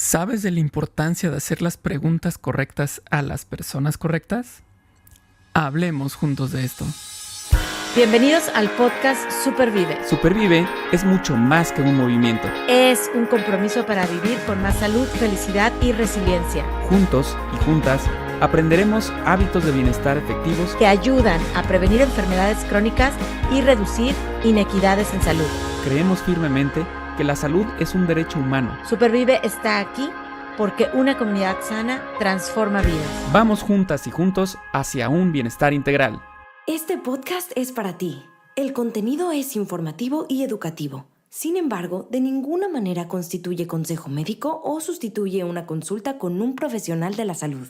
¿Sabes de la importancia de hacer las preguntas correctas a las personas correctas? Hablemos juntos de esto. Bienvenidos al podcast Supervive. Supervive es mucho más que un movimiento. Es un compromiso para vivir con más salud, felicidad y resiliencia. Juntos y juntas aprenderemos hábitos de bienestar efectivos que ayudan a prevenir enfermedades crónicas y reducir inequidades en salud. Creemos firmemente que la salud es un derecho humano. Supervive está aquí porque una comunidad sana transforma vidas. Vamos juntas y juntos hacia un bienestar integral. Este podcast es para ti. El contenido es informativo y educativo. Sin embargo, de ninguna manera constituye consejo médico o sustituye una consulta con un profesional de la salud.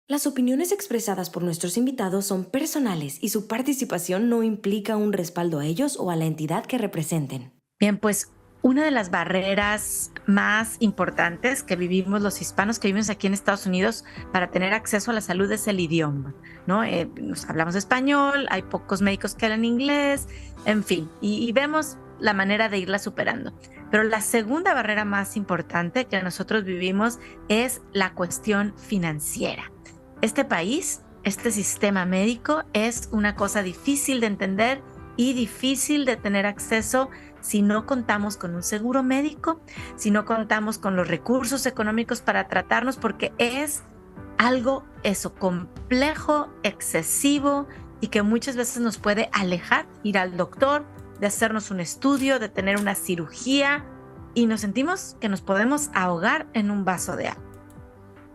Las opiniones expresadas por nuestros invitados son personales y su participación no implica un respaldo a ellos o a la entidad que representen. Bien, pues una de las barreras más importantes que vivimos los hispanos que vivimos aquí en Estados Unidos para tener acceso a la salud es el idioma, ¿no? Hablamos español, hay pocos médicos que hablan inglés, en fin, y vemos la manera de irla superando. Pero la segunda barrera más importante que nosotros vivimos es la cuestión financiera. Este país, este sistema médico es una cosa difícil de entender y difícil de tener acceso si no contamos con un seguro médico, si no contamos con los recursos económicos para tratarnos, porque es algo complejo, excesivo y que muchas veces nos puede alejar ir al doctor, de hacernos un estudio, de tener una cirugía y nos sentimos que nos podemos ahogar en un vaso de agua.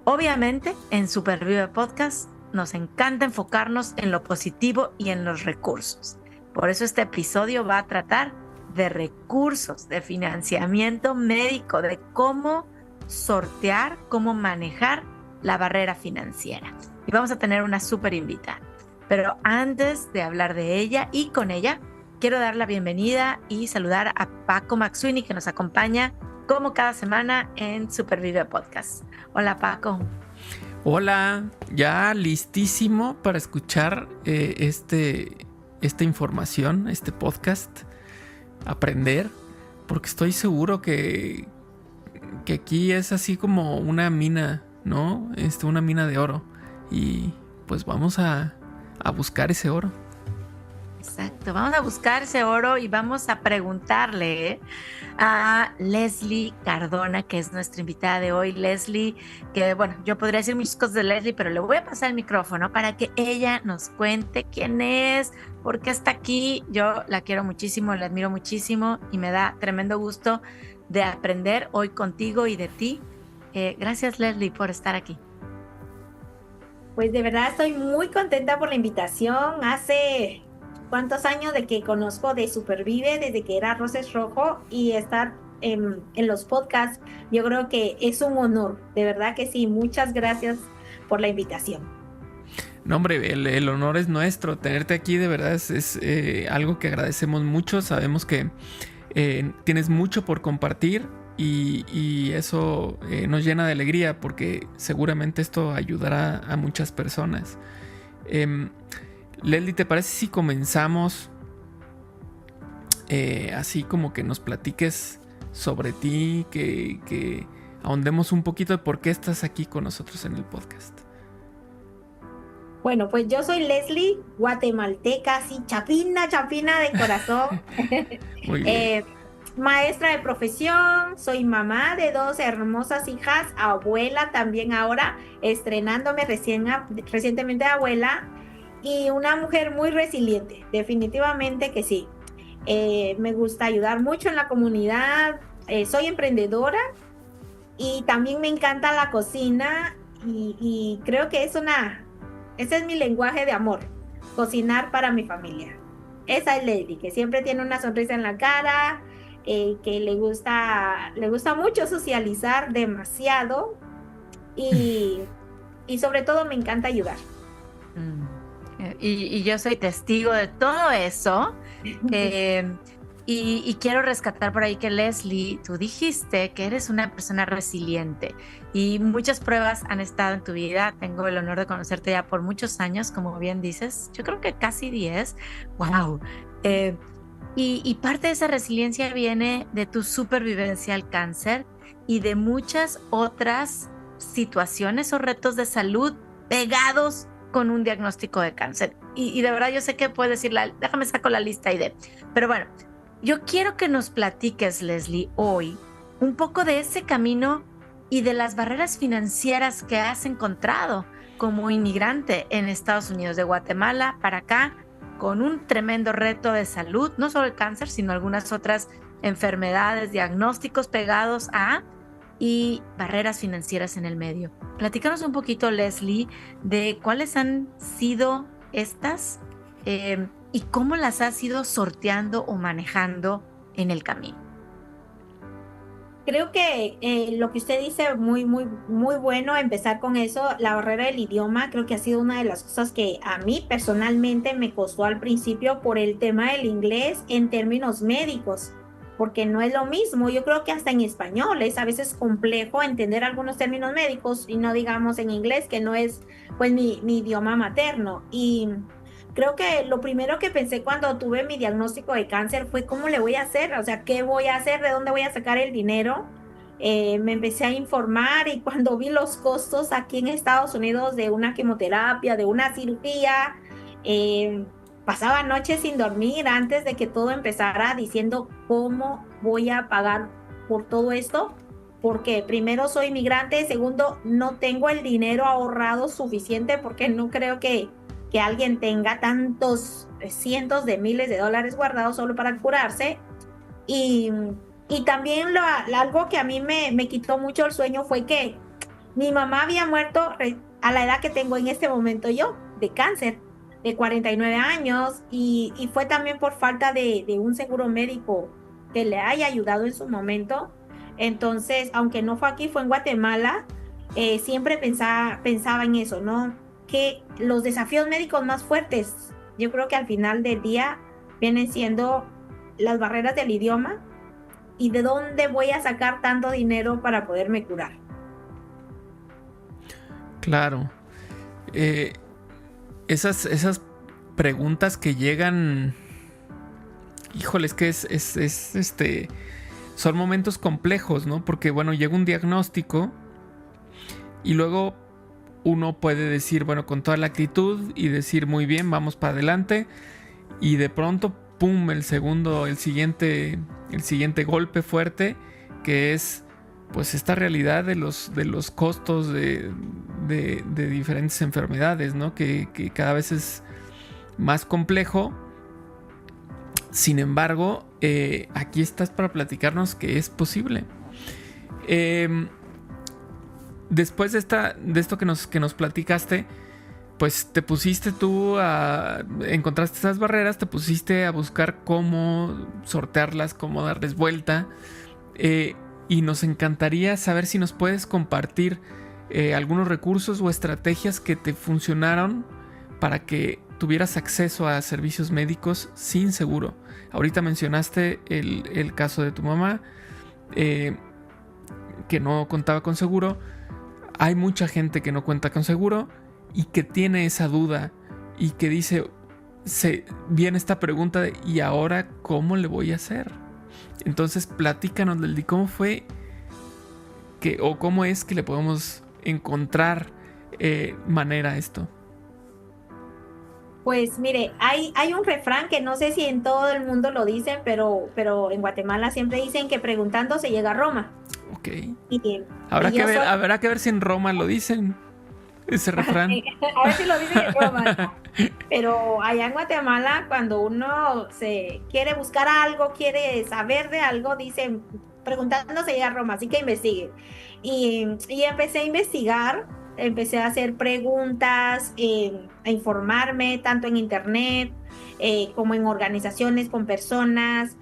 Obviamente, en Supervive Podcast nos encanta enfocarnos en lo positivo y en los recursos. Por eso este episodio va a tratar de recursos, de financiamiento médico, de cómo sortear, cómo manejar la barrera financiera. Y vamos a tener una súper invitada. Pero antes de hablar de ella y con ella, quiero dar la bienvenida y saludar a Paco Maxuini, que nos acompaña como cada semana en Supervive Podcast. Hola, Paco. Hola, ya listísimo para escuchar esta información, este podcast, aprender, porque estoy seguro que aquí es así como una mina, ¿no? Una mina de oro. Y pues vamos a buscar ese oro. Exacto, vamos a buscar ese oro y vamos a preguntarle a Leslie Cardona, que es nuestra invitada de hoy. Leslie, que bueno, yo podría decir muchas cosas de Leslie, pero le voy a pasar el micrófono para que ella nos cuente quién es, por qué está aquí. Yo la quiero muchísimo, la admiro muchísimo y me da tremendo gusto de aprender hoy contigo y de ti. Gracias, Leslie, por estar aquí. Pues de verdad estoy muy contenta por la invitación. Hace ¿cuántos años de que conozco de Supervive? Desde que era Roses Rojo, y estar en los podcasts, yo creo que es un honor, de verdad que sí. Muchas gracias por la invitación. No, hombre, el honor es nuestro. Tenerte aquí de verdad es algo que agradecemos mucho. Sabemos que tienes mucho por compartir y eso nos llena de alegría, porque seguramente esto ayudará a muchas personas. Leslie, ¿te parece si comenzamos así como que nos platiques sobre ti, que ahondemos un poquito de por qué estás aquí con nosotros en el podcast? Bueno, pues yo soy Leslie, guatemalteca, así chapina de corazón. Muy bien. Maestra de profesión, soy mamá de 2 hermosas hijas, abuela también ahora, estrenándome recientemente abuela. Y una mujer muy resiliente, definitivamente que sí. Me gusta ayudar mucho en la comunidad, soy emprendedora y también me encanta la cocina y creo que ese es mi lenguaje de amor, cocinar para mi familia. Esa es Lady, que siempre tiene una sonrisa en la cara, que le gusta mucho socializar demasiado y sobre todo me encanta ayudar. Y yo soy testigo de todo eso. Y quiero rescatar por ahí que, Leslie, tú dijiste que eres una persona resiliente y muchas pruebas han estado en tu vida. Tengo el honor de conocerte ya por muchos años, como bien dices. Yo creo que casi 10. ¡Wow! Y parte de esa resiliencia viene de tu supervivencia al cáncer y de muchas otras situaciones o retos de salud pegados con un diagnóstico de cáncer. Y de verdad yo sé que puedes decir, déjame saco la lista y pero bueno, yo quiero que nos platiques, Leslie, hoy un poco de ese camino y de las barreras financieras que has encontrado como inmigrante en Estados Unidos, de Guatemala para acá, con un tremendo reto de salud, no solo el cáncer, sino algunas otras enfermedades, diagnósticos pegados a y barreras financieras en el medio. Platícanos un poquito, Leslie, de cuáles han sido estas y cómo las has ido sorteando o manejando en el camino. Creo que lo que usted dice muy bueno empezar con eso. La barrera del idioma creo que ha sido una de las cosas que a mí personalmente me costó al principio por el tema del inglés en términos médicos, porque no es lo mismo. Yo creo que hasta en español es a veces complejo entender algunos términos médicos y no digamos en inglés, que no es pues mi idioma materno. Y creo que lo primero que pensé cuando tuve mi diagnóstico de cáncer fue cómo le voy a hacer, o sea, qué voy a hacer, de dónde voy a sacar el dinero. Me empecé a informar y cuando vi los costos aquí en Estados Unidos de una quimioterapia, de una cirugía, pasaba noches sin dormir antes de que todo empezara diciendo cómo voy a pagar por todo esto, porque primero soy migrante, segundo no tengo el dinero ahorrado suficiente porque no creo que alguien tenga tantos cientos de miles de dólares guardados solo para curarse. Y también algo que a mí me quitó mucho el sueño fue que mi mamá había muerto a la edad que tengo en este momento yo, de cáncer, de 49 años, y fue también por falta de un seguro médico que le haya ayudado en su momento. Entonces, aunque no fue aquí, fue en Guatemala, siempre pensaba en eso, ¿no? Que los desafíos médicos más fuertes, yo creo que al final del día vienen siendo las barreras del idioma y de dónde voy a sacar tanto dinero para poderme curar. Claro. Esas preguntas que llegan, híjole, es que son momentos complejos, ¿no? Porque bueno, llega un diagnóstico y luego uno puede decir, bueno, con toda la actitud y decir muy bien, vamos para adelante, y de pronto, pum, el siguiente golpe fuerte, que es pues esta realidad de los costos de diferentes enfermedades, ¿no? Que cada vez es más complejo. Sin embargo, aquí estás para platicarnos que es posible. Después de esto que nos platicaste, pues te pusiste tú encontraste esas barreras, te pusiste a buscar cómo sortearlas, cómo darles vuelta, y nos encantaría saber si nos puedes compartir algunos recursos o estrategias que te funcionaron para que tuvieras acceso a servicios médicos sin seguro. Ahorita mencionaste el caso de tu mamá, que no contaba con seguro. Hay mucha gente que no cuenta con seguro y que tiene esa duda y que dice, viene esta pregunta de ¿y ahora cómo le voy a hacer? Entonces platícanos, Leslie, ¿cómo fue o cómo es que le podemos encontrar manera a esto? Pues mire, hay un refrán que no sé si en todo el mundo lo dicen, pero en Guatemala siempre dicen que preguntando se llega a Roma. Ok. Habrá que ver si en Roma lo dicen, ese refrán. A ver si lo dicen en Roma. Pero allá en Guatemala, cuando uno se quiere buscar algo, quiere saber de algo, dicen, preguntando se llega a Roma, así que investigue. Y empecé a investigar, empecé a hacer preguntas, a informarme tanto en internet como en organizaciones con personas.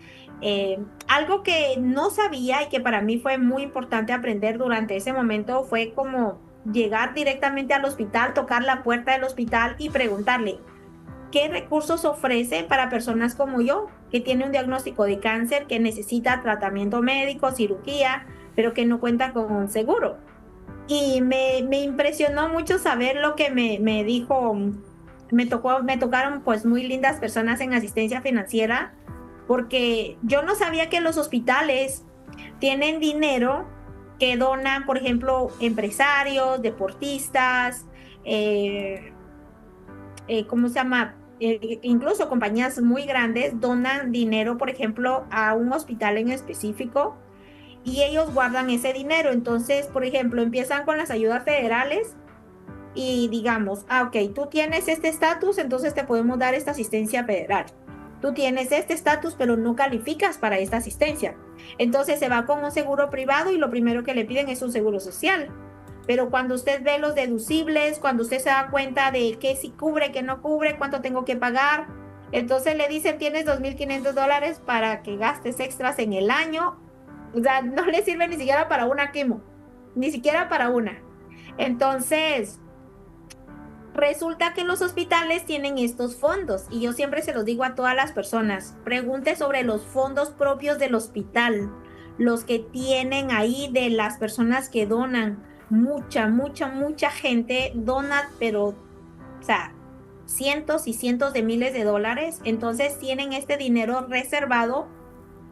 Algo que no sabía y que para mí fue muy importante aprender durante ese momento fue como llegar directamente al hospital, tocar la puerta del hospital y preguntarle qué recursos ofrece para personas como yo, que tiene un diagnóstico de cáncer, que necesita tratamiento médico, cirugía, pero que no cuenta con un seguro. Y me impresionó mucho saber lo que me dijo. Me tocaron pues muy lindas personas en asistencia financiera, porque yo no sabía que los hospitales tienen dinero que donan, por ejemplo, empresarios, deportistas, ¿cómo se llama? Incluso compañías muy grandes donan dinero, por ejemplo, a un hospital en específico y ellos guardan ese dinero. Entonces, por ejemplo, empiezan con las ayudas federales y digamos, ok, tú tienes este estatus, entonces te podemos dar esta asistencia federal. Tú tienes este estatus, pero no calificas para esta asistencia. Entonces se va con un seguro privado y lo primero que le piden es un seguro social. Pero cuando usted ve los deducibles, cuando usted se da cuenta de qué sí cubre, qué no cubre, cuánto tengo que pagar, entonces le dicen tienes $2,500 para que gastes extras en el año. O sea, no le sirve ni siquiera para una quimo, ni siquiera para una. Entonces, resulta que los hospitales tienen estos fondos y yo siempre se los digo a todas las personas, pregunte sobre los fondos propios del hospital, los que tienen ahí de las personas que donan. Mucha gente dona, pero, o sea, cientos y cientos de miles de dólares, entonces tienen este dinero reservado.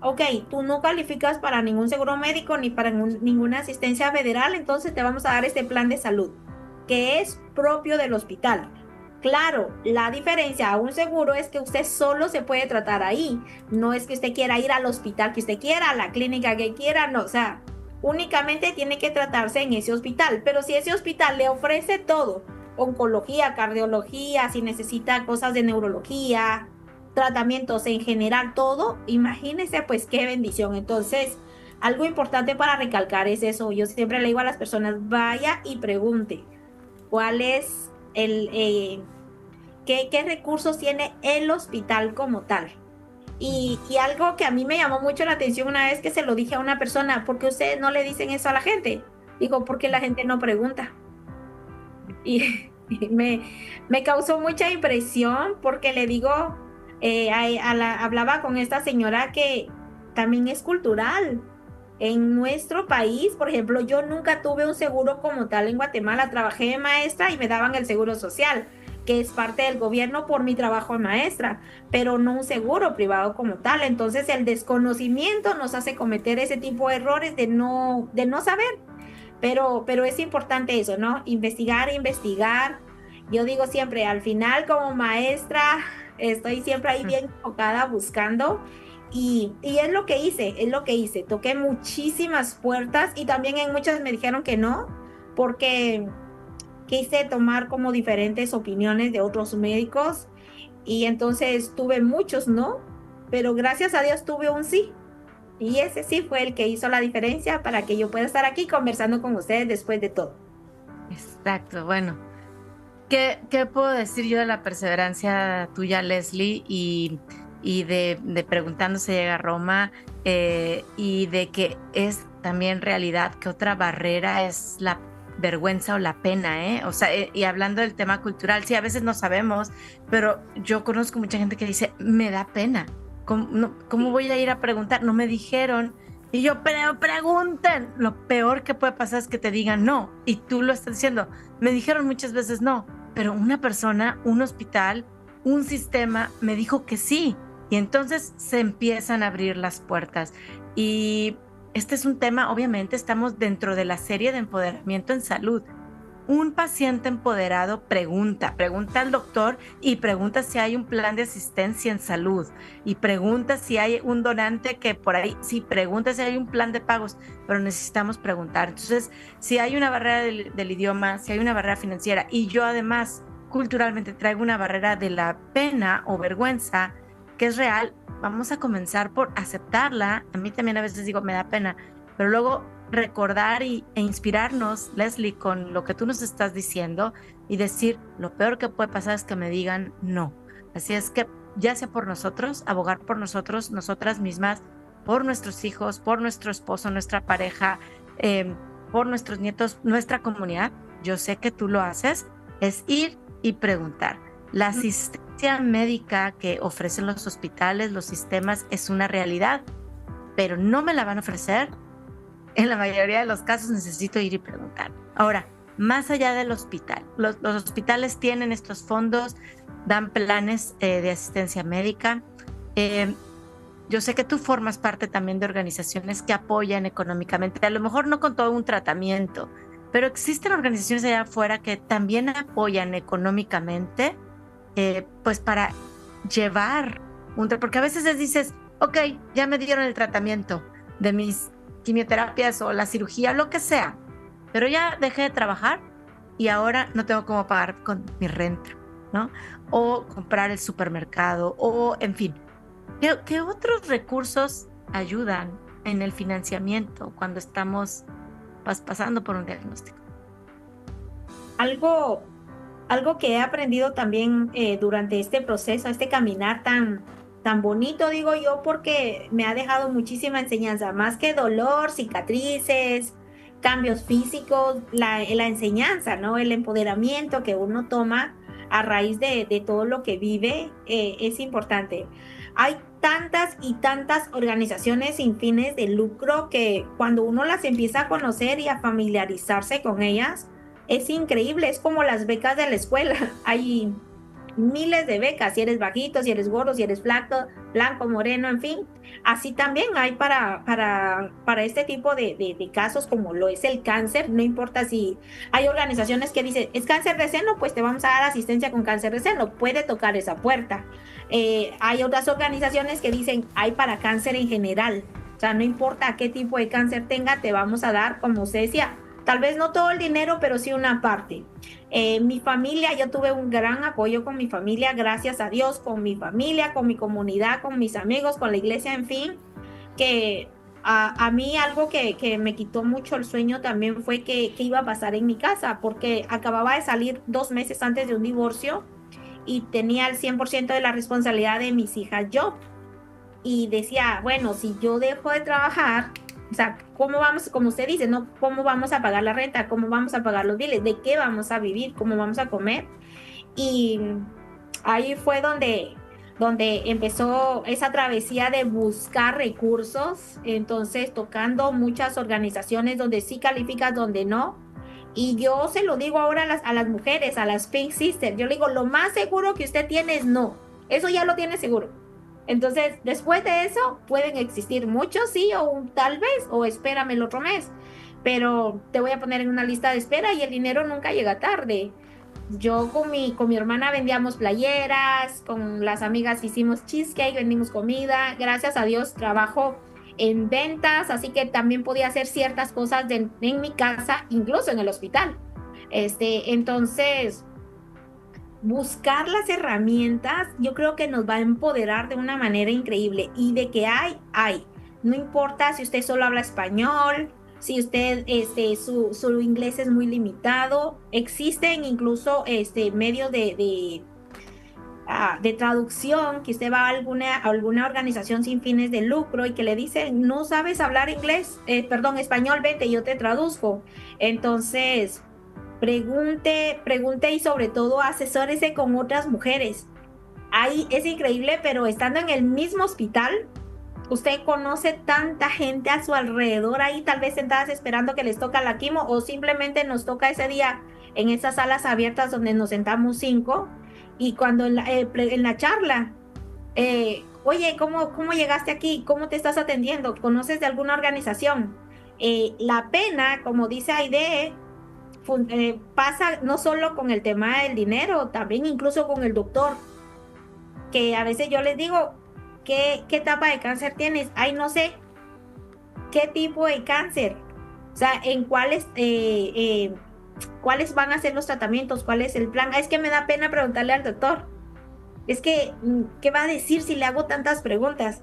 Ok, tú no calificas para ningún seguro médico ni para ninguna asistencia federal, entonces te vamos a dar este plan de salud que es propio del hospital. Claro, la diferencia a un seguro es que usted solo se puede tratar ahí. No es que usted quiera ir al hospital que usted quiera, a la clínica que quiera, no, o sea, únicamente tiene que tratarse en ese hospital. Pero si ese hospital le ofrece todo, oncología, cardiología, si necesita cosas de neurología, tratamientos en general, todo, imagínese pues qué bendición. Entonces, algo importante para recalcar es eso. Yo siempre le digo a las personas, vaya y pregunte cuál es qué recursos tiene el hospital como tal. Y algo que a mí me llamó mucho la atención una vez que se lo dije a una persona, ¿por qué ustedes no le dicen eso a la gente? Digo, porque la gente no pregunta. Y me causó mucha impresión porque le digo, hablaba con esta señora que también es cultural. En nuestro país, por ejemplo, yo nunca tuve un seguro como tal en Guatemala. Trabajé de maestra y me daban el seguro social, que es parte del gobierno por mi trabajo de maestra, pero no un seguro privado como tal. Entonces el desconocimiento nos hace cometer ese tipo de errores de no saber. Pero es importante eso, ¿no? Investigar. Yo digo siempre, al final como maestra, estoy siempre ahí bien enfocada buscando. Y es lo que hice, toqué muchísimas puertas y también en muchas me dijeron que no, porque quise tomar como diferentes opiniones de otros médicos y entonces tuve muchos no, pero gracias a Dios tuve un sí. Y ese sí fue el que hizo la diferencia para que yo pueda estar aquí conversando con ustedes después de todo. Exacto, bueno. ¿Qué puedo decir yo de la perseverancia tuya, Leslie? Y de Preguntando se llega a Roma, y de que es también realidad que otra barrera es la vergüenza o la pena, ¿eh? O sea, y hablando del tema cultural, sí, a veces no sabemos, pero yo conozco mucha gente que dice, me da pena. ¿Cómo voy a ir a preguntar? No me dijeron. Y yo, pero pregunten. Lo peor que puede pasar es que te digan no. Y tú lo estás diciendo. Me dijeron muchas veces no, pero una persona, un hospital, un sistema me dijo que sí. Y entonces se empiezan a abrir las puertas. Y este es un tema, obviamente, estamos dentro de la serie de empoderamiento en salud. Un paciente empoderado pregunta al doctor y pregunta si hay un plan de asistencia en salud y pregunta si hay un donante que por ahí, sí, pregunta si hay un plan de pagos, pero necesitamos preguntar. Entonces, si hay una barrera del idioma, si hay una barrera financiera y yo además culturalmente traigo una barrera de la pena o vergüenza que es real, vamos a comenzar por aceptarla. A mí también a veces digo, me da pena, pero luego recordar e inspirarnos, Leslie, con lo que tú nos estás diciendo y decir, lo peor que puede pasar es que me digan no. Así es que ya sea por nosotros, abogar por nosotros, nosotras mismas, por nuestros hijos, por nuestro esposo, nuestra pareja, por nuestros nietos, nuestra comunidad, yo sé que tú lo haces, es ir y preguntar. La asistencia médica que ofrecen los hospitales, los sistemas, es una realidad, pero no me la van a ofrecer. En la mayoría de los casos necesito ir y preguntar. Ahora, más allá del hospital, los hospitales tienen estos fondos, dan planes de asistencia médica. yo sé que tú formas parte también de organizaciones que apoyan económicamente, a lo mejor no con todo un tratamiento, pero existen organizaciones allá afuera que también apoyan económicamente, pues para llevar porque a veces les dices, ok, ya me dieron el tratamiento de mis quimioterapias o la cirugía, lo que sea, pero ya dejé de trabajar y ahora no tengo cómo pagar con mi renta, ¿no? O comprar el supermercado, o en fin. ¿Qué otros recursos ayudan en el financiamiento cuando estamos pasando por un diagnóstico? Algo que he aprendido también durante este proceso, este caminar tan bonito, digo yo, porque me ha dejado muchísima enseñanza, más que dolor, cicatrices, cambios físicos, la enseñanza, ¿no? El empoderamiento que uno toma a raíz de todo lo que vive es importante. Hay tantas y tantas organizaciones sin fines de lucro que cuando uno las empieza a conocer y a familiarizarse con ellas, es increíble, es como las becas de la escuela. Hay miles de becas, si eres bajito, si eres gordo, si eres flaco, blanco, moreno, en fin. Así también hay para este tipo de casos como lo es el cáncer. No importa si hay organizaciones que dicen, es cáncer de seno, pues te vamos a dar asistencia con cáncer de seno. Puede tocar esa puerta. Hay otras organizaciones que dicen, hay para cáncer en general. O sea, no importa qué tipo de cáncer tenga, te vamos a dar, como se decía, tal vez no todo el dinero, pero sí una parte. Mi familia, yo tuve un gran apoyo con mi familia, gracias a Dios, con mi familia, con mi comunidad, con mis amigos, con la iglesia, en fin, que a mí algo que me quitó mucho el sueño también fue qué iba a pasar en mi casa, porque acababa de salir 2 meses antes de un divorcio y tenía el 100% de la responsabilidad de mis hijas yo. Y decía, bueno, si yo dejo de trabajar, o sea, ¿cómo vamos, como usted dice, no? ¿Cómo vamos a pagar la renta? ¿Cómo vamos a pagar los biles? ¿De qué vamos a vivir? ¿Cómo vamos a comer? Y ahí fue donde empezó esa travesía de buscar recursos, entonces tocando muchas organizaciones donde sí calificas, donde no. Y yo se lo digo ahora a las mujeres, a las Pink Sisters, yo le digo, lo más seguro que usted tiene es no, eso ya lo tiene seguro. Entonces, después de eso, pueden existir muchos, sí, o tal vez, o espérame el otro mes, pero te voy a poner en una lista de espera y el dinero nunca llega tarde. Yo con mi hermana vendíamos playeras, con las amigas hicimos cheesecake, vendimos comida, gracias a Dios trabajo en ventas, así que también podía hacer ciertas cosas en mi casa, incluso en el hospital. Entonces, buscar las herramientas, yo creo que nos va a empoderar de una manera increíble. Y de que hay. No importa si usted solo habla español, si usted, su inglés es muy limitado. Existen incluso medios de traducción, que usted va a alguna organización sin fines de lucro y que le dicen, no sabes hablar español, vente, yo te traduzco. Entonces, pregunte y sobre todo asesórese con otras mujeres. Ahí es increíble, pero estando en el mismo hospital, usted conoce tanta gente a su alrededor ahí, tal vez sentadas esperando que les toca la quimo, o simplemente nos toca ese día en esas salas abiertas donde nos sentamos 5, y cuando en la charla, oye, ¿cómo llegaste aquí? ¿Cómo te estás atendiendo? ¿Conoces de alguna organización? La pena, como dice Aide, pasa no solo con el tema del dinero, también incluso con el doctor, que a veces yo les digo, ¿qué etapa de cáncer tienes? Ay, no sé, ¿qué tipo de cáncer? O sea, ¿en cuáles van a ser los tratamientos? ¿Cuál es el plan? Es que me da pena preguntarle al doctor. Es que, ¿qué va a decir si le hago tantas preguntas?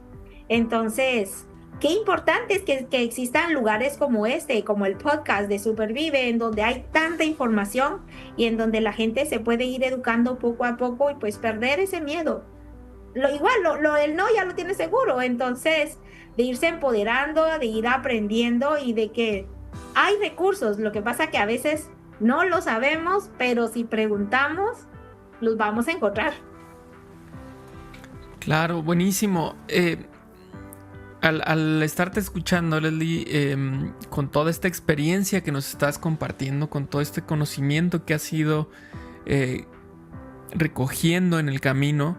Entonces, qué importante es que existan lugares como como el podcast de Supervive, en donde hay tanta información y en donde la gente se puede ir educando poco a poco y pues perder ese miedo. El no ya lo tiene seguro, entonces de irse empoderando, de ir aprendiendo y de que hay recursos. Lo que pasa que a veces no lo sabemos, pero si preguntamos, los vamos a encontrar. Claro, buenísimo. Al estarte escuchando, Leslie, con toda esta experiencia que nos estás compartiendo, con todo este conocimiento que has ido recogiendo en el camino,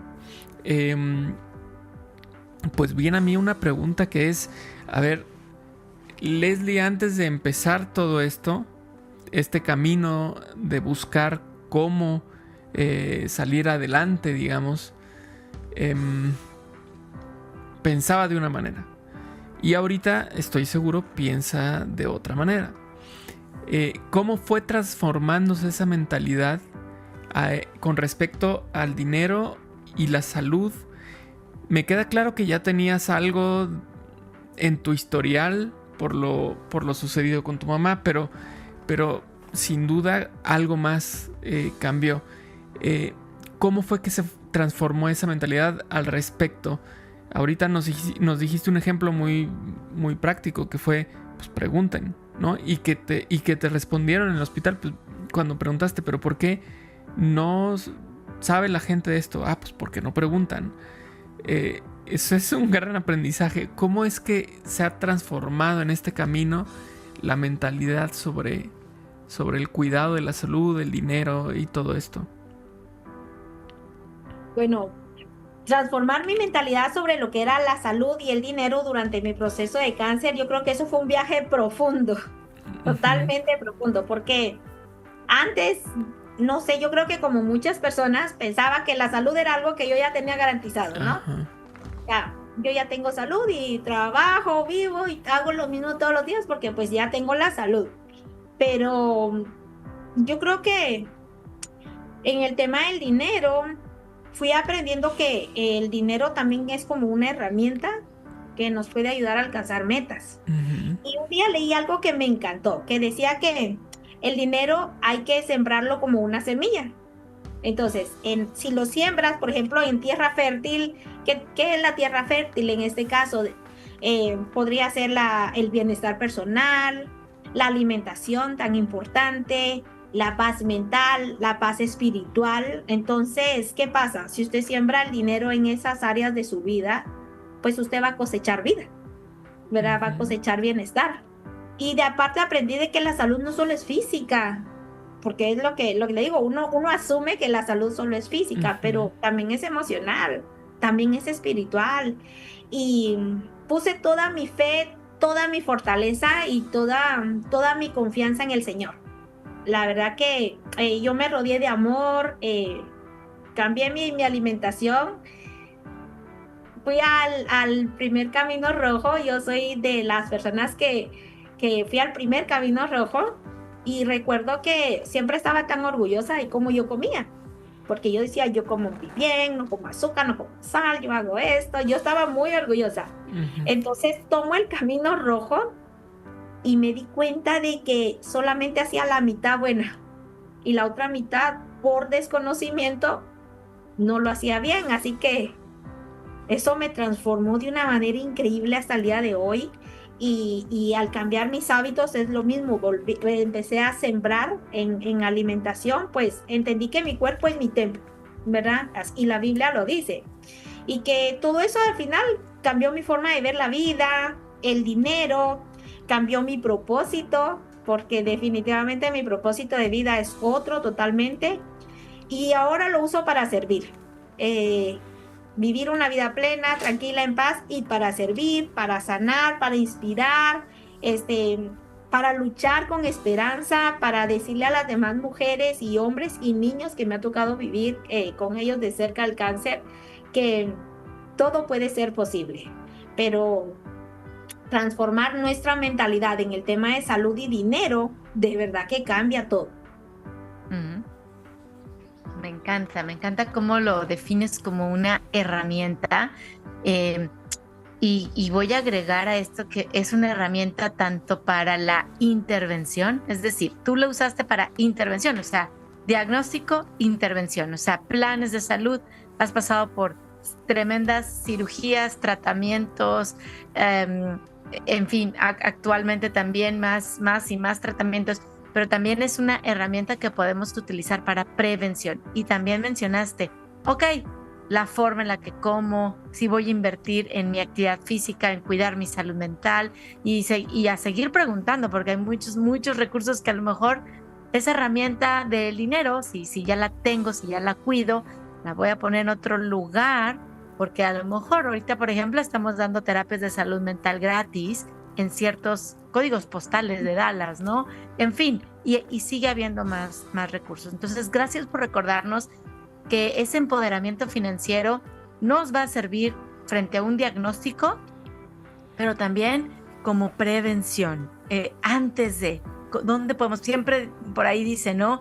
pues viene a mí una pregunta que es, a ver, Leslie, antes de empezar todo esto, este camino de buscar cómo salir adelante, digamos, pensaba de una manera. Y ahorita estoy seguro piensa de otra manera. ¿Cómo fue transformándose esa mentalidad con respecto al dinero y la salud? Me queda claro que ya tenías algo en tu historial por lo sucedido con tu mamá, pero sin duda algo más cambió. ¿Cómo fue que se transformó esa mentalidad al respecto? Ahorita nos dijiste un ejemplo muy, muy práctico que fue, pues pregunten, ¿no? Y que te respondieron en el hospital, pues, cuando preguntaste, pero ¿por qué no sabe la gente de esto? Pues porque no preguntan. Eso es un gran aprendizaje. ¿Cómo es que se ha transformado en este camino la mentalidad sobre el cuidado de la salud, el dinero y todo esto? Bueno, transformar mi mentalidad sobre lo que era la salud y el dinero durante mi proceso de cáncer, yo creo que eso fue un viaje profundo, totalmente profundo, porque antes, no sé, yo creo que como muchas personas pensaba que la salud era algo que yo ya tenía garantizado, ¿no? Yo ya tengo salud y trabajo, vivo y hago lo mismo todos los días porque pues ya tengo la salud. Pero yo creo que en el tema del dinero fui aprendiendo que el dinero también es como una herramienta que nos puede ayudar a alcanzar metas. Y un día leí algo que me encantó, que decía que el dinero hay que sembrarlo como una semilla. Entonces, si lo siembras, por ejemplo, en tierra fértil, ¿qué es la tierra fértil? En este caso, podría ser el bienestar personal, la alimentación tan importante, la paz mental, la paz espiritual. Entonces, ¿qué pasa? Si usted siembra el dinero en esas áreas de su vida, pues usted va a cosechar vida, ¿verdad? Va a cosechar bienestar. Y de aparte aprendí de que la salud no solo es física, porque es lo que le digo, uno asume que la salud solo es física, pero también es emocional, también es espiritual. Y puse toda mi fe, toda mi fortaleza y toda mi confianza en el Señor. La verdad que yo me rodeé de amor, cambié mi alimentación, fui al primer Camino Rojo. Yo soy de las personas que fui al primer Camino Rojo y recuerdo que siempre estaba tan orgullosa de cómo yo comía, porque yo decía, yo como muy bien, no como azúcar, no como sal, yo hago esto, yo estaba muy orgullosa. Entonces tomo el Camino Rojo y me di cuenta de que solamente hacía la mitad buena y la otra mitad, por desconocimiento, no lo hacía bien. Así que eso me transformó de una manera increíble hasta el día de hoy. Y al cambiar mis hábitos es lo mismo, empecé a sembrar en alimentación, pues entendí que mi cuerpo es mi templo, ¿verdad? Y la Biblia lo dice. Y que todo eso al final cambió mi forma de ver la vida, el dinero, cambió mi propósito, porque definitivamente mi propósito de vida es otro totalmente. Y ahora lo uso para servir. Vivir una vida plena, tranquila, en paz, y para servir, para sanar, para inspirar, para luchar con esperanza, para decirle a las demás mujeres y hombres y niños que me ha tocado vivir con ellos de cerca el cáncer, que todo puede ser posible, pero transformar nuestra mentalidad en el tema de salud y dinero, de verdad que cambia todo. Me encanta cómo lo defines como una herramienta, y voy a agregar a esto que es una herramienta tanto para la intervención, es decir, tú lo usaste para intervención, o sea, diagnóstico, intervención, o sea, planes de salud, has pasado por tremendas cirugías, tratamientos, en fin, actualmente también más y más tratamientos, pero también es una herramienta que podemos utilizar para prevención. Y también mencionaste, la forma en la que como, si voy a invertir en mi actividad física, en cuidar mi salud mental y a seguir preguntando, porque hay muchos recursos que a lo mejor esa herramienta del dinero, si ya la tengo, si ya la cuido, la voy a poner en otro lugar porque a lo mejor ahorita, por ejemplo, estamos dando terapias de salud mental gratis en ciertos códigos postales de Dallas, ¿no? En fin, y sigue habiendo más recursos. Entonces, gracias por recordarnos que ese empoderamiento financiero nos va a servir frente a un diagnóstico, pero también como prevención, antes de, ¿dónde podemos? Siempre por ahí dice, ¿no?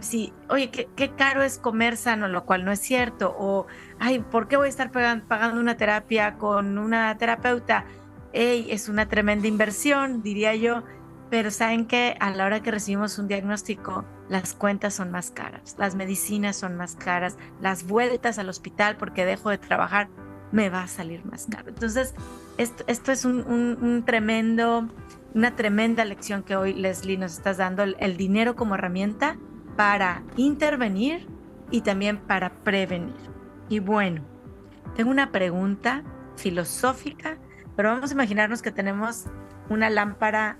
Sí, oye, qué caro es comer sano, lo cual no es cierto, o, ay, ¿por qué voy a estar pagando una terapia con una terapeuta? Es una tremenda inversión, diría yo, pero saben que a la hora que recibimos un diagnóstico, las cuentas son más caras, las medicinas son más caras, las vueltas al hospital porque dejo de trabajar me va a salir más caro. Entonces, esto es una tremenda lección que hoy, Leslie, nos estás dando, el dinero como herramienta para intervenir y también para prevenir. Y bueno, tengo una pregunta filosófica, pero vamos a imaginarnos que tenemos una lámpara,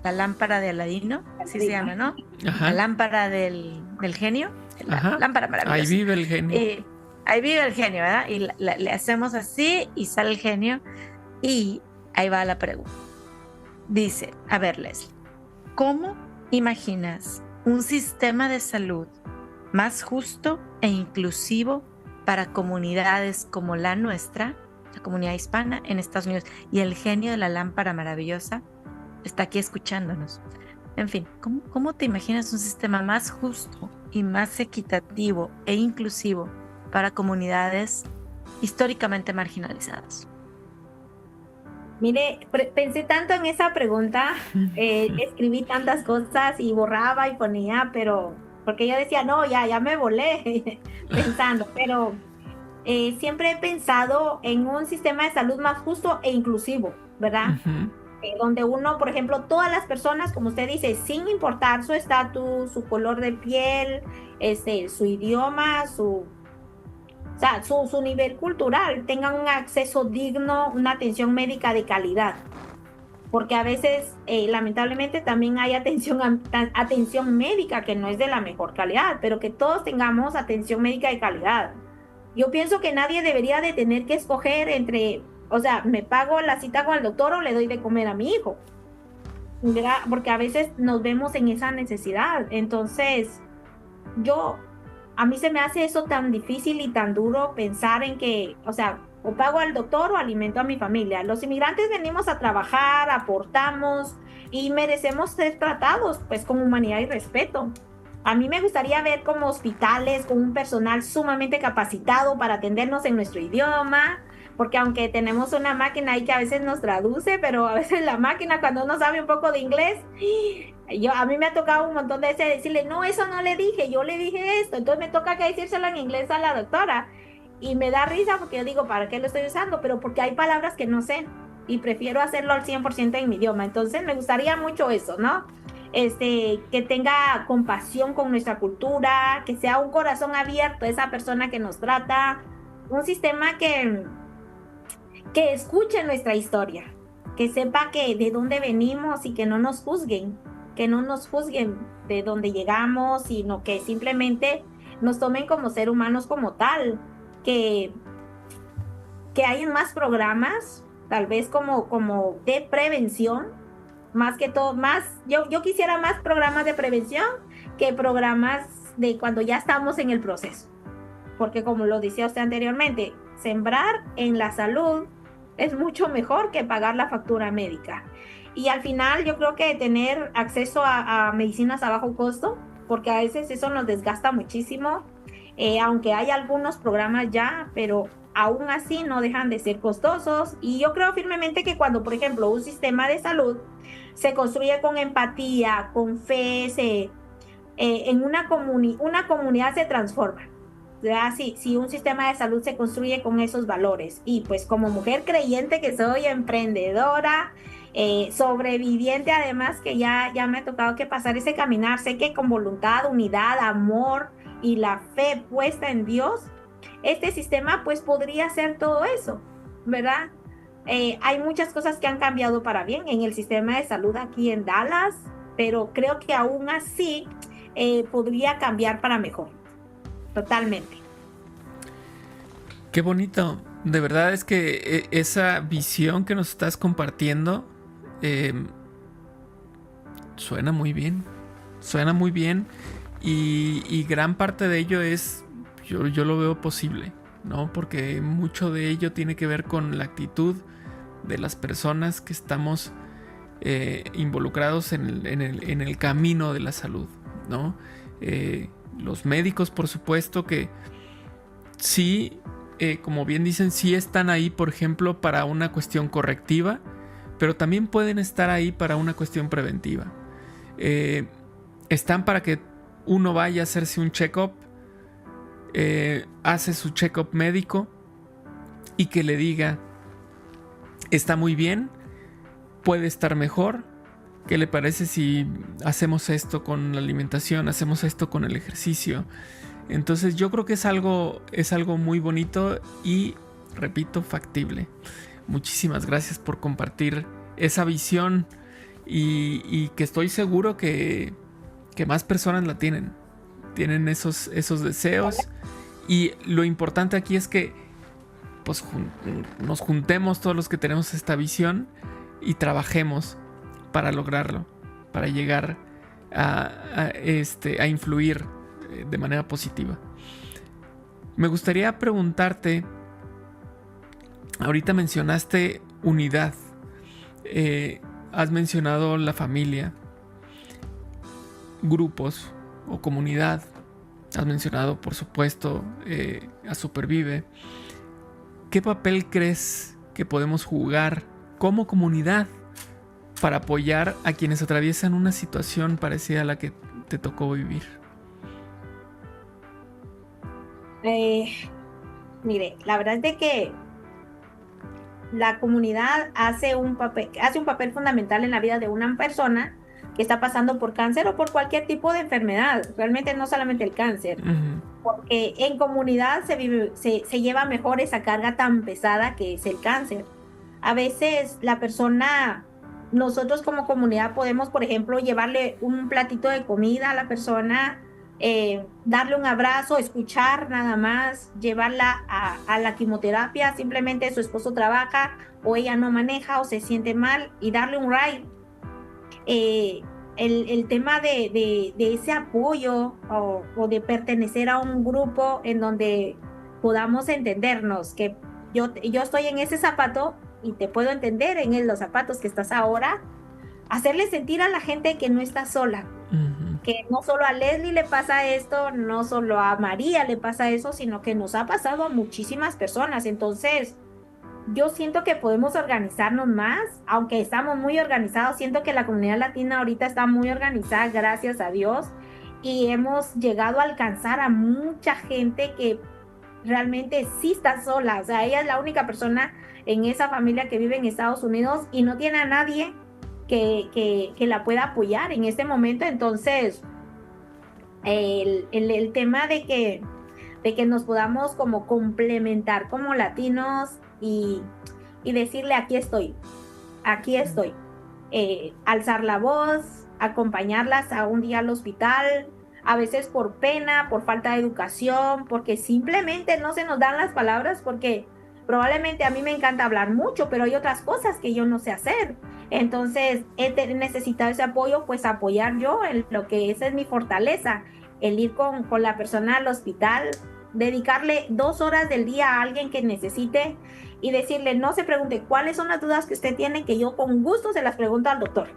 la lámpara de Aladino, así se llama, ¿no? Ajá. La lámpara del genio, la lámpara maravillosa. Ahí vive el genio. Ahí vive el genio, ¿verdad? Y le hacemos así y sale el genio. Y ahí va la pregunta. Dice, a ver, Leslie, ¿cómo imaginas un sistema de salud más justo e inclusivo para comunidades como la nuestra, la comunidad hispana en Estados Unidos? Y el genio de la lámpara maravillosa está aquí escuchándonos. En fin, ¿cómo te imaginas un sistema más justo y más equitativo e inclusivo para comunidades históricamente marginalizadas? Mire, pensé tanto en esa pregunta, escribí tantas cosas y borraba y ponía, pero porque yo decía, no, ya me volé pensando, pero siempre he pensado en un sistema de salud más justo e inclusivo, ¿verdad? Donde uno, por ejemplo, todas las personas, como usted dice, sin importar su estatus, su color de piel, su idioma, su nivel cultural, tengan un acceso digno, una atención médica de calidad. Porque a veces, lamentablemente, también hay atención médica que no es de la mejor calidad, pero que todos tengamos atención médica de calidad. Yo pienso que nadie debería de tener que escoger entre, o sea, me pago la cita con el doctor o le doy de comer a mi hijo, ¿verdad? Porque a veces nos vemos en esa necesidad. Entonces, a mí se me hace eso tan difícil y tan duro pensar en que, o sea, o pago al doctor o alimento a mi familia. Los inmigrantes venimos a trabajar, aportamos y merecemos ser tratados pues con humanidad y respeto. A mí me gustaría ver como hospitales con un personal sumamente capacitado para atendernos en nuestro idioma, porque aunque tenemos una máquina ahí que a veces nos traduce, pero a veces la máquina cuando uno sabe un poco de inglés, a mí me ha tocado un montón de veces decirle, no, eso no le dije, yo le dije esto, entonces me toca que decírselo en inglés a la doctora, y me da risa porque yo digo, ¿para qué lo estoy usando? Pero porque hay palabras que no sé, y prefiero hacerlo al 100% en mi idioma, entonces me gustaría mucho eso, ¿no? Que tenga compasión con nuestra cultura, que sea un corazón abierto esa persona que nos trata, un sistema que escuche nuestra historia, que sepa que de dónde venimos y que no nos juzguen de dónde llegamos, sino que simplemente nos tomen como ser humanos como tal, que hay más programas, tal vez como de prevención, más que todo, yo quisiera más programas de prevención que programas de cuando ya estamos en el proceso, porque como lo decía usted anteriormente, sembrar en la salud es mucho mejor que pagar la factura médica. Y al final yo creo que tener acceso a medicinas a bajo costo, porque a veces eso nos desgasta muchísimo, aunque hay algunos programas ya, pero aún así no dejan de ser costosos. Y yo creo firmemente que cuando, por ejemplo, un sistema de salud se construye con empatía, con fe, en una comunidad se transforma. Si un sistema de salud se construye con esos valores. Y pues como mujer creyente que soy, emprendedora, sobreviviente además, que ya me ha tocado que pasar ese caminar, sé que con voluntad, unidad, amor y la fe puesta en Dios, este sistema pues podría ser todo eso, ¿verdad? Hay muchas cosas que han cambiado para bien en el sistema de salud aquí en Dallas, pero creo que aún así podría cambiar para mejor. Totalmente. Qué bonito. De verdad es que esa visión que nos estás compartiendo suena muy bien. Suena muy bien. Y gran parte de ello es, yo lo veo posible, ¿no? Porque mucho de ello tiene que ver con la actitud de las personas que estamos involucrados en el camino de la salud, ¿no? Los médicos, por supuesto, que sí, como bien dicen, sí están ahí, por ejemplo, para una cuestión correctiva, pero también pueden estar ahí para una cuestión preventiva. Están para que uno vaya a hacerse un check-up, hace su check-up médico y que le diga, está muy bien, puede estar mejor, ¿qué le parece si hacemos esto con la alimentación, hacemos esto con el ejercicio? Entonces yo creo que es algo muy bonito y, repito, factible. Muchísimas gracias por compartir esa visión y que estoy seguro que más personas la tienen esos deseos, y lo importante aquí es que pues nos juntemos todos los que tenemos esta visión y trabajemos para lograrlo, para llegar a influir de manera positiva. Me gustaría preguntarte, ahorita mencionaste unidad, has mencionado la familia, grupos o comunidad, has mencionado por supuesto a Supervive. ¿Qué papel crees que podemos jugar como comunidad para apoyar a quienes atraviesan una situación parecida a la que te tocó vivir? Mire, la verdad es de que la comunidad hace un papel fundamental en la vida de una persona que está pasando por cáncer o por cualquier tipo de enfermedad, realmente no solamente el cáncer, porque en comunidad se lleva mejor esa carga tan pesada que es el cáncer. A veces nosotros como comunidad podemos, por ejemplo, llevarle un platito de comida a la persona, darle un abrazo, escuchar nada más, llevarla a la quimioterapia, simplemente su esposo trabaja o ella no maneja o se siente mal y darle un ride. El tema de ese apoyo o de pertenecer a un grupo en donde podamos entendernos, que yo estoy en ese zapato y te puedo entender en los zapatos que estás ahora, hacerle sentir a la gente que no está sola, que no solo a Leslie le pasa esto, no solo a María le pasa eso, sino que nos ha pasado a muchísimas personas. Entonces yo siento que podemos organizarnos más, aunque estamos muy organizados. Siento que la comunidad latina ahorita está muy organizada, gracias a Dios, y hemos llegado a alcanzar a mucha gente que realmente sí está sola. O sea, ella es la única persona en esa familia que vive en Estados Unidos y no tiene a nadie que la pueda apoyar en este momento. Entonces, el tema de que nos podamos como complementar como latinos y decirle aquí estoy, alzar la voz, acompañarlas a un día al hospital, a veces por pena, por falta de educación, porque simplemente no se nos dan las palabras, porque probablemente a mí me encanta hablar mucho, pero hay otras cosas que yo no sé hacer. Entonces he necesitado ese apoyo, pues apoyar yo en lo que esa es mi fortaleza, el ir con la persona al hospital, dedicarle 2 horas del día a alguien que necesite y decirle, no se pregunte cuáles son las dudas que usted tiene, que yo con gusto se las pregunto al doctor.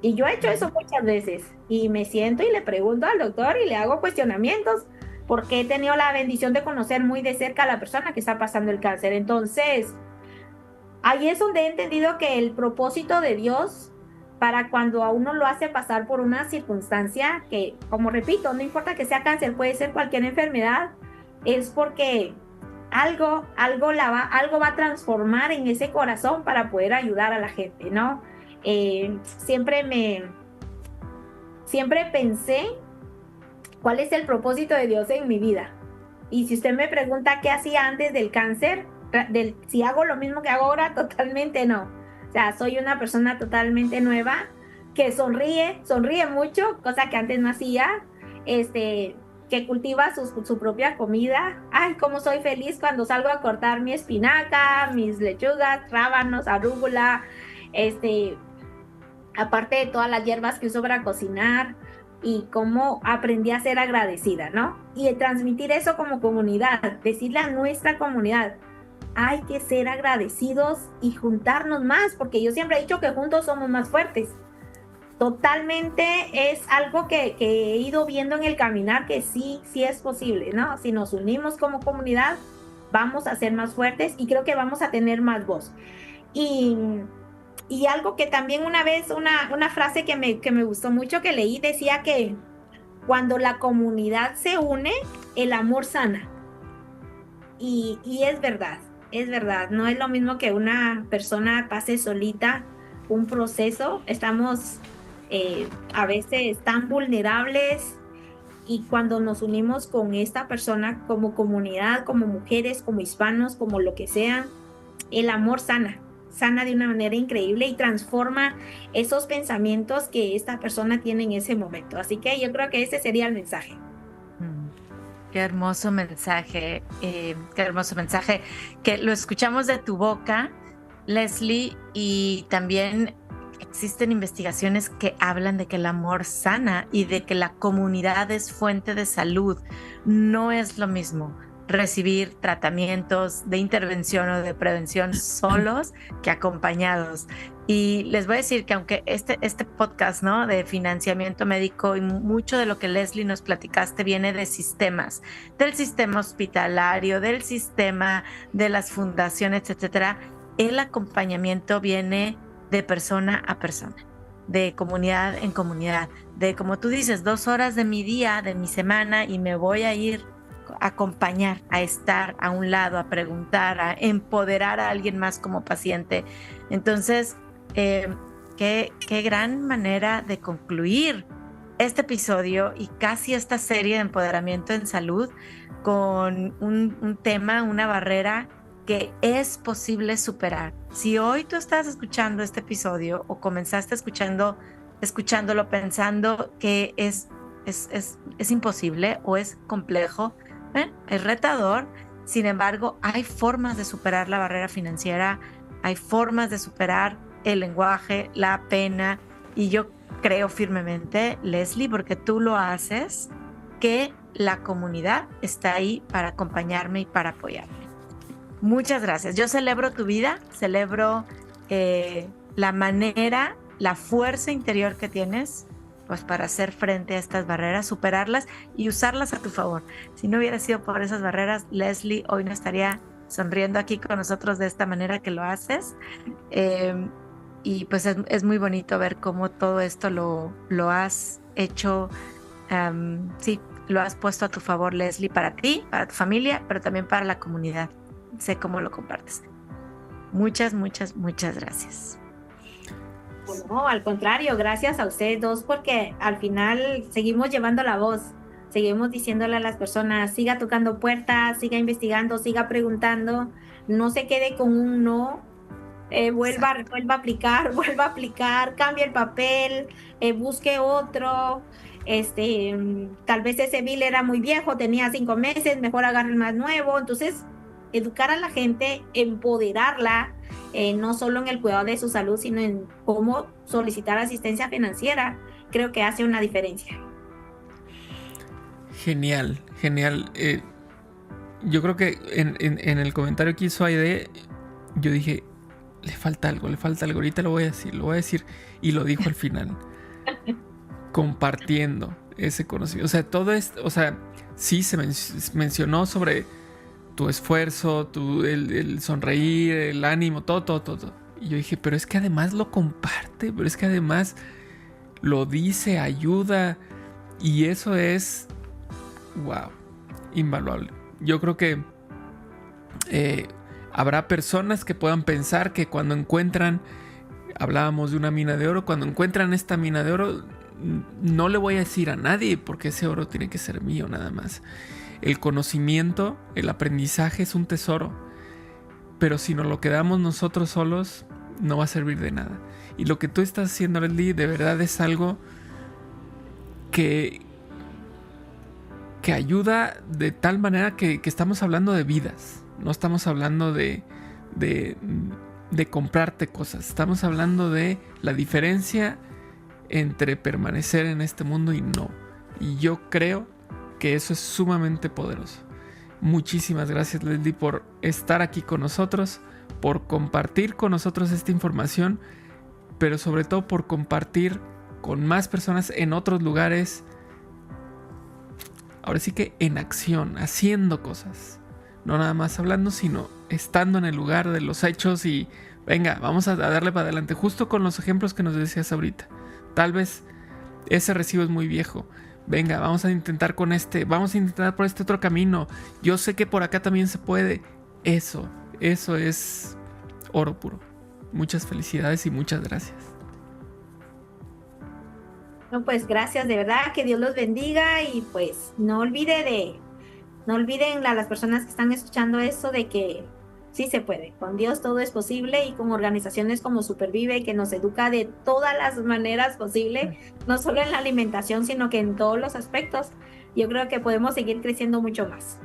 Y yo he hecho eso muchas veces y me siento y le pregunto al doctor y le hago cuestionamientos, porque he tenido la bendición de conocer muy de cerca a la persona que está pasando el cáncer. Entonces, ahí es donde he entendido que el propósito de Dios para cuando a uno lo hace pasar por una circunstancia que, como repito, no importa que sea cáncer, puede ser cualquier enfermedad, es porque algo va a transformar en ese corazón para poder ayudar a la gente, ¿no? Siempre pensé cuál es el propósito de Dios en mi vida. Y si usted me pregunta qué hacía antes del cáncer, si hago lo mismo que hago ahora, totalmente no. O sea, soy una persona totalmente nueva que sonríe mucho, cosa que antes no hacía. que cultiva su propia comida. Ay, cómo soy feliz cuando salgo a cortar mi espinaca, mis lechugas, rábanos, arúgula, aparte de todas las hierbas que uso para cocinar, y cómo aprendí a ser agradecida, ¿no? Y transmitir eso como comunidad, decirle a nuestra comunidad, hay que ser agradecidos y juntarnos más, porque yo siempre he dicho que juntos somos más fuertes. Totalmente es algo que he ido viendo en el caminar, que sí es posible, ¿no? Si nos unimos como comunidad, vamos a ser más fuertes y creo que vamos a tener más voz. Y algo que también una vez, una frase que me gustó mucho que leí, decía que cuando la comunidad se une, el amor sana. Y es verdad. No es lo mismo que una persona pase solita un proceso. Estamos a veces tan vulnerables, y cuando nos unimos con esta persona como comunidad, como mujeres, como hispanos, como lo que sean, el amor sana de una manera increíble y transforma esos pensamientos que esta persona tiene en ese momento. Así que yo creo que ese sería el mensaje. Qué hermoso mensaje, que lo escuchamos de tu boca, Leslie, y también existen investigaciones que hablan de que el amor sana y de que la comunidad es fuente de salud. No es lo mismo recibir tratamientos de intervención o de prevención solos que acompañados. Y les voy a decir que aunque este podcast, ¿no?, de financiamiento médico, y mucho de lo que Leslie nos platicaste viene de sistemas, del sistema hospitalario, del sistema de las fundaciones, etcétera, el acompañamiento viene de persona a persona, de comunidad en comunidad, de, como tú dices, 2 horas de mi día, de mi semana, y me voy a ir a acompañar, a estar a un lado, a preguntar, a empoderar a alguien más como paciente. Entonces, qué gran manera de concluir este episodio y casi esta serie de empoderamiento en salud con un tema, una barrera que es posible superar. Si hoy tú estás escuchando este episodio o comenzaste escuchándolo pensando que es imposible o es complejo, es retador, sin embargo, hay formas de superar la barrera financiera, hay formas de superar el lenguaje, la pena, y yo creo firmemente, Leslie, porque tú lo haces, que la comunidad está ahí para acompañarme y para apoyarme. Muchas gracias. Yo celebro tu vida, celebro la manera, la fuerza interior que tienes, pues, para hacer frente a estas barreras, superarlas y usarlas a tu favor. Si no hubiera sido por esas barreras, Leslie hoy no estaría sonriendo aquí con nosotros de esta manera que lo haces. Y pues es muy bonito ver cómo todo esto lo has hecho, lo has puesto a tu favor, Leslie, para ti, para tu familia, pero también para la comunidad. Sé cómo lo compartes. Muchas gracias. No, al contrario, gracias a ustedes dos, porque al final seguimos llevando la voz, seguimos diciéndole a las personas, siga tocando puertas, siga investigando, siga preguntando, no se quede con un no, vuelva a aplicar, cambie el papel, busque otro, tal vez ese bill era muy viejo, tenía 5 meses, mejor agarre el más nuevo. Entonces, educar a la gente, empoderarla, no solo en el cuidado de su salud, sino en cómo solicitar asistencia financiera, creo que hace una diferencia. Genial. Yo creo que en el comentario que hizo Aide, yo dije, le falta algo, ahorita lo voy a decir, y lo dijo al final. Compartiendo ese conocimiento. O sea, todo esto, sí se mencionó sobre tu esfuerzo, el sonreír, el ánimo, todo. Y yo dije, pero es que además lo comparte, pero es que además lo dice, ayuda. Y eso es, wow, invaluable. Yo creo que habrá personas que puedan pensar que cuando encuentran, hablábamos de una mina de oro, cuando encuentran esta mina de oro, no le voy a decir a nadie porque ese oro tiene que ser mío nada más. El conocimiento, el aprendizaje es un tesoro, pero si nos lo quedamos nosotros solos, no va a servir de nada. Y lo que tú estás haciendo, Leslie, de verdad es algo que que ayuda de tal manera que estamos hablando de vidas. No estamos hablando de comprarte cosas. Estamos hablando de la diferencia entre permanecer en este mundo y no. Y yo creo que eso es sumamente poderoso. Muchísimas gracias, Leslie, por estar aquí con nosotros, por compartir con nosotros esta información, pero sobre todo por compartir con más personas en otros lugares. Ahora sí que en acción, haciendo cosas. No nada más hablando, sino estando en el lugar de los hechos y venga, vamos a darle para adelante. Justo con los ejemplos que nos decías ahorita. Tal vez ese recibo es muy viejo. Venga, vamos a intentar con vamos a intentar por este otro camino. Yo sé que por acá también se puede. Eso es oro puro. Muchas felicidades y muchas gracias. No, pues gracias, de verdad, que Dios los bendiga y pues no olviden a las personas que están escuchando eso de que sí se puede, con Dios todo es posible y con organizaciones como Supervive que nos educa de todas las maneras posibles, no solo en la alimentación sino que en todos los aspectos, yo creo que podemos seguir creciendo mucho más.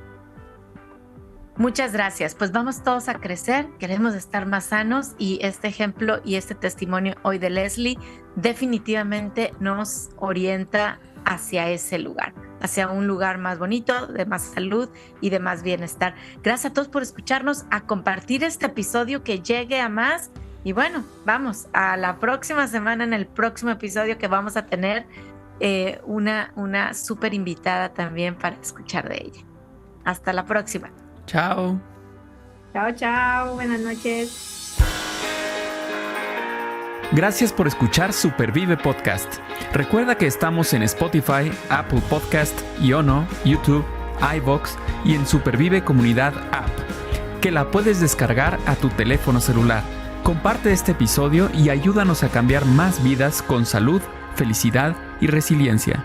Muchas gracias. Pues vamos todos a crecer, queremos estar más sanos y este ejemplo y este testimonio hoy de Leslie definitivamente nos orienta hacia ese lugar, hacia un lugar más bonito, de más salud y de más bienestar. Gracias a todos por escucharnos, a compartir este episodio, que llegue a más. Y bueno, vamos a la próxima semana, en el próximo episodio que vamos a tener una súper invitada también para escuchar de ella. Hasta la próxima. Chao. Chao, chao. Buenas noches. Gracias por escuchar Supervive Podcast. Recuerda que estamos en Spotify, Apple Podcast, Iono, YouTube, iVoox y en Supervive Comunidad App, que la puedes descargar a tu teléfono celular. Comparte este episodio y ayúdanos a cambiar más vidas con salud, felicidad y resiliencia.